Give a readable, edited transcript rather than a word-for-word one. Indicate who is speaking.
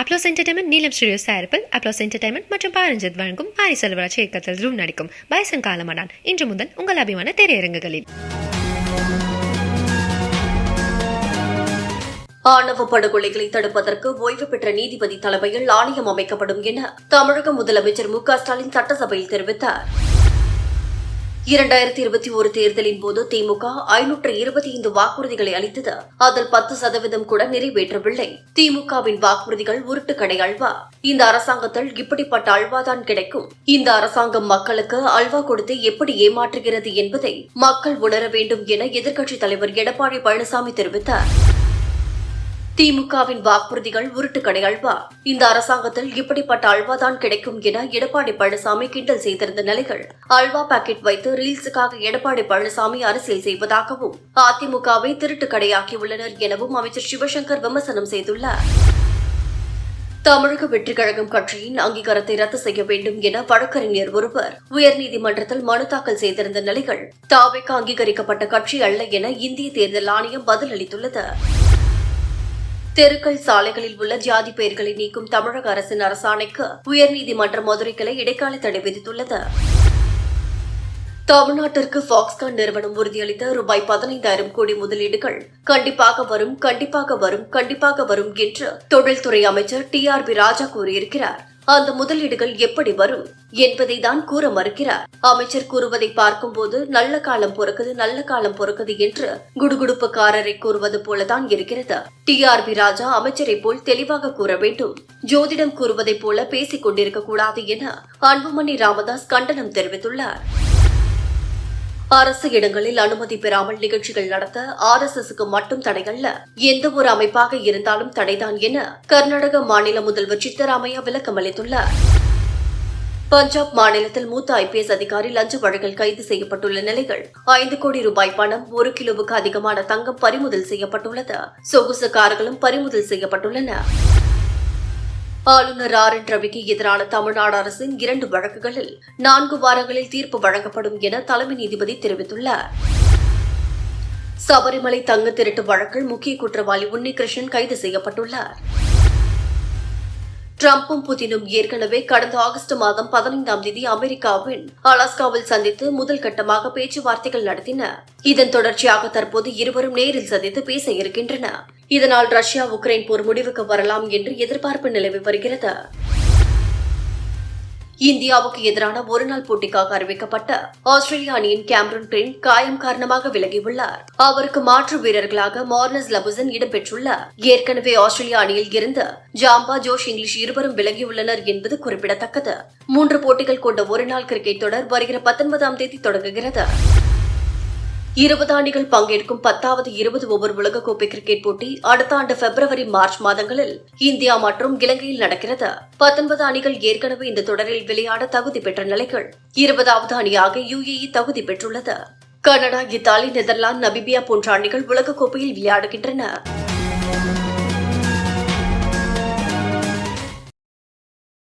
Speaker 1: Applause entertainment நீலம் studios தயாரிப்பில் applause entertainment மற்றும் பாரஞ்சித் வழங்கும் மாரி செல்வராஜ் இயக்கத்தில் ரூம் நடிக்கும் பைசன் காலமானான் இன்று முதல் உங்கள் அபிமான திரையரங்குகளில்.
Speaker 2: ஆணவ படுகொலைகளை தடுப்பதற்கு ஓய்வு பெற்ற நீதிபதி தலைமையில் ஆணையம் அமைக்கப்படும் என தமிழக முதலமைச்சர் மு.க.ஸ்டாலின் சட்டசபையில் தெரிவித்தார். 2021 தேர்தலின் போது திமுக 525 வாக்குறுதிகளை அளித்தது. அதில் 10% கூட நிறைவேற்றவில்லை. திமுகவின் வாக்குறுதிகள் உருட்டுக்கடை அல்வா. இந்த அரசாங்கத்தில் இப்படிப்பட்ட அல்வாதான் கிடைக்கும். இந்த அரசாங்கம் மக்களுக்கு அல்வா கொடுத்து எப்படி ஏமாற்றுகிறது என்பதை மக்கள் உணர வேண்டும் என எதிர்க்கட்சித் தலைவர் எடப்பாடி பழனிசாமி தெரிவித்தார். திமுகவின் வாக்குறுதிகள் உருட்டுக்கடை அல்வா. இந்த அரசாங்கத்தில் இப்படிப்பட்ட அல்வாதான் கிடைக்கும் என எடப்பாடி பழனிசாமி கிண்டல் செய்திருந்த நிலைகள் அல்வா பாக்கெட் வைத்து ரீல்ஸுக்காக எடப்பாடி பழனிசாமி அரசியல் செய்வதாகவும் அதிமுகவை திருட்டுக்கடையாக்கியுள்ளனர் எனவும் அமைச்சர் சிவசங்கர் விமர்சனம் செய்துள்ளார். தமிழக வெற்றிக் கழகம் கட்சியின் அங்கீகாரத்தை ரத்து செய்ய வேண்டும் என வழக்கறிஞர் ஒருவர் உயர்நீதிமன்றத்தில் மனு தாக்கல் செய்திருந்த நிலைகள் தாவேக்கு அங்கீகரிக்கப்பட்ட கட்சி அல்ல என இந்திய தேர்தல் ஆணையம் பதிலளித்துள்ளது. தெருக்கள் சாலைகளில் உள்ள ஜாதி பெயர்களை நீக்கும் தமிழக அரசின் அரசாணைக்கு உயர்நீதிமன்ற மதுரை கிளை இடைக்கால தடை விதித்துள்ளது. தமிழ்நாட்டிற்கு பாக்ஸ்கான் நிறுவனம் உறுதியளித்த ரூபாய் 15,000 கோடி முதலீடுகள் கண்டிப்பாக வரும் என்று தொழில்துறை அமைச்சர் TRB ராஜா கூறியிருக்கிறார். அந்த முதலீடுகள் எப்படி வரும் என்பதை தான் கூற மறுக்கிறார். அமைச்சர் கூறுவதை பார்க்கும்போது நல்ல காலம் பொறுக்குது என்று குடுகுடுப்புக்காரரை கூறுவது போலதான் இருக்கிறது. TRB ராஜா அமைச்சரை போல் தெளிவாக கூற வேண்டும். ஜோதிடம் கூறுவதைப் போல பேசிக் கொண்டிருக்க கூடாது என அன்புமணி ராமதாஸ் கண்டனம் தெரிவித்துள்ளார். அரசு இடங்களில் அனுமதி பெறாமல் நிகழ்ச்சிகள் நடத்த RSSக்கு மட்டும் தடையல்ல, எந்த ஒரு அமைப்பாக இருந்தாலும் தடைதான் என கர்நாடக மாநில முதல்வர் சித்தராமையா விளக்கம் அளித்துள்ளார். பஞ்சாப் மாநிலத்தில் மூத்த IPS அதிகாரி லஞ்ச வழக்கில் கைது செய்யப்பட்டுள்ள நிலைகள் 5 கோடி ரூபாய் பணம், 1 கிலோவுக்கு அதிகமான தங்கம் பறிமுதல் செய்யப்பட்டுள்ளது. சொகுசு கார்களும் பறிமுதல் செய்யப்பட்டுள்ளன. ஆளுநர் RN ரவிக்கு எதிரான தமிழ்நாடு அரசின் 2 வழக்குகளில் 4 வாரங்களில் தீர்ப்பு வழங்கப்படும் என தலைமை நீதிபதி தெரிவித்துள்ளார். சபரிமலை தங்க திருட்டு வழக்கில் முக்கிய குற்றவாளி உன்னிகிருஷ்ணன் கைது செய்யப்பட்டுள்ளார். டிரம்பும் புதினும் ஏற்கனவே கடந்த ஆகஸ்ட் மாதம் 15ஆம் தேதி அமெரிக்காவின் அலாஸ்காவில் சந்தித்து முதல் கட்டமாக பேச்சுவார்த்தைகள் நடத்தினர். இதன் தொடர்ச்சியாக தற்போது இருவரும் நேரில் சந்தித்து பேச இருக்கின்றனர். இதனால் ரஷ்யா உக்ரைன் போர் முடிவுக்கு வரலாம் என்று எதிர்பார்ப்பு நிலவி வருகிறது. இந்தியாவுக்கு எதிரான ஒருநாள் போட்டிக்காக அறிவிக்கப்பட்ட ஆஸ்திரேலிய அணியின் கேமரூன் கிரீன் காயம் காரணமாக விலகியுள்ளார். அவருக்கு மாற்று வீரர்களாக மார்னஸ் லபுசன் இடம்பெற்றுள்ளார். ஏற்கனவே ஆஸ்திரேலிய அணியில் இருந்த ஜாம்பா, ஜோஷ் இங்கிலீஷ் இருவரும் விலகியுள்ளனர் என்பது குறிப்பிடத்தக்கது. 3 போட்டிகள் கொண்ட ஒருநாள் கிரிக்கெட் தொடர் வருகிற 19ஆம் தேதி தொடங்குகிறது. 20 அணிகள் பங்கேற்கும் 10வது 20 ஓவர் உலகக்கோப்பை கிரிக்கெட் போட்டி அடுத்த ஆண்டு பிப்ரவரி, மார்ச் மாதங்களில் இந்தியா மற்றும் இலங்கையில் நடக்கிறது. 19 அணிகள் ஏற்கனவே இந்த தொடரில் விளையாட தகுதி பெற்ற நிலைகள் 20வது அணியாக UAE தகுதி பெற்றுள்ளது. கனடா, இத்தாலி, நெதர்லாந்து, நமீபியா போன்ற அணிகள் உலகக்கோப்பையில் விளையாடுகின்றன.